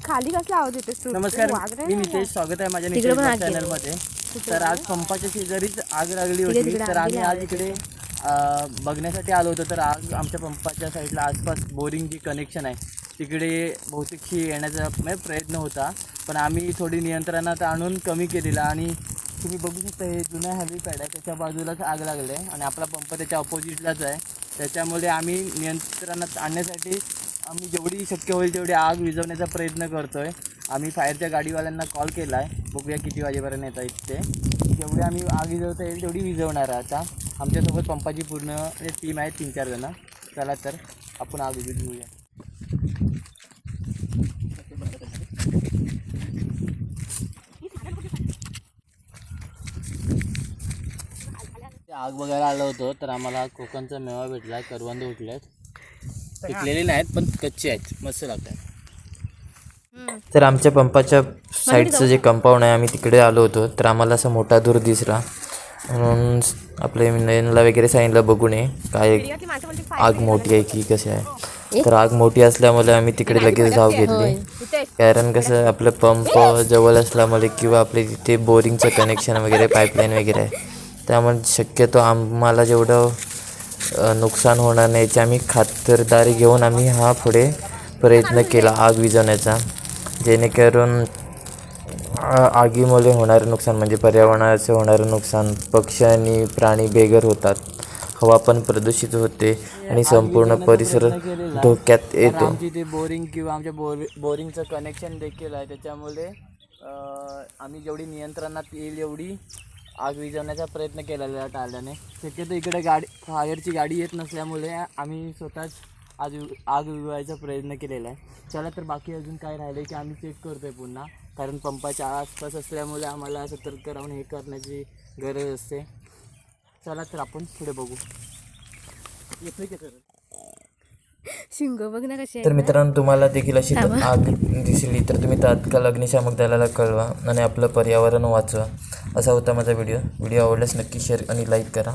खाली कसला आवाज येतो? नमस्कार, मी नितेश. स्वागत आहे माझ्या नितेश चॅनलमध्ये. तर आज पंपाच्या शेजारीच आग लागली होती. तर आम्ही आज इकडे बघण्यासाठी आलो होतो. तर आज आमच्या पंपाच्या साईडला आसपास बोरिंग जी कनेक्शन आहे तिकडे बहुतेकशी येण्याचा प्रयत्न होता, पण आम्ही थोडी नियंत्रणात आणून कमी केलेला. आणि तुम्ही बघू शकता हे जुना हेलिपॅड आहे, त्याच्या बाजूलाच आग लागले आहे आणि आपला पंप त्याच्या अपोजिटलाच आहे. त्याच्यामुळे आम्ही नियंत्रणात आणण्यासाठी आम्ही जेवढी शक्य होईल तेवढी आग विझवण्याचा प्रयत्न करतो आहे. आम्ही फायरच्या गाडीवाल्यांना कॉल केला आहे, बघूया किती वाजेपर्यंत येत आहेत ते. जेवढी आम्ही आग विझवता येईल तेवढी विझवणार आहे. आता आमच्यासोबत पंपाची पूर्ण टीम आहे, 3-4 जणं. चला तर आपण आग विझून घेऊया. आग बघायला आलो होतो तर आम्हाला कोकणचा मेवा भेटला. करवंद उठले आहेत, पिकलेली नाहीत पण कच्चे आहेत, मस्त लागतात. तर आमच्या पंपाच्या साईडचं जे कंपाऊंड आहे आम्ही तिकडे आलो होतो. तर आम्हाला असा मोठा धूर दिसला म्हणून आपल्या नयनला वगैरे सांगितलं बघू नये काय आग मोठी आहे की कशी आहे. तर आग मोठी असल्यामुळे आम्ही तिकडे लगेच धाव घेतली, कारण कसं आपलं पंप जवळ असल्यामुळे किंवा आपले तिथे बोरिंगचं कनेक्शन वगैरे पाईपलाईन वगैरे आहे, त्यामुळे शक्यतो आम्हाला जेवढं नुकसान होणार नाही याची आम्ही खातरदारी घेऊन आम्ही हा पुढे प्रयत्न केला आग विझवण्याचा, जेणेकरून आगीमुळे होणारं नुकसान म्हणजे पर्यावरणाचं होणारं नुकसान, पक्षी आणि प्राणी बेघर होतात, हवा पण प्रदूषित होते आणि संपूर्ण परिसर धोक्यात येतो. आमची ते बोरिंग किंवा आमच्या बोरिंगचं कनेक्शन देखील आहे, त्याच्यामुळे आम्ही जेवढी नियंत्रणात येईल एवढी आग विझवण्याचा प्रयत्न केलेला टाळल्याने. शक्यतो इकडे फायरची गाडी येत नसल्यामुळे आम्ही स्वतःच आग विझवायचा प्रयत्न केलेला आहे. चला तर बाकी अजून काय राहिलं की आम्ही चेक करतो आहे पुन्हा, कारण पंपाच्या आसपास असल्यामुळे आम्हाला सतर्क राहून हे करण्याची गरज असते. चला तर आपण पुढे बघू. येतोय का सर? शिंग बघ ना कशी. तर मित्रांनो, तुम्हाला देखील अशी आग दिसली तर तुम्ही तात्काळ अग्निशामक दलाला कळवा आणि आपलं पर्यावरण वाचवा. असा होता माझा व्हिडिओ आवडल्यास नक्की शेअर आणि लाईक करा.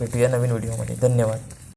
भेटूया नवीन व्हिडिओमध्ये. धन्यवाद.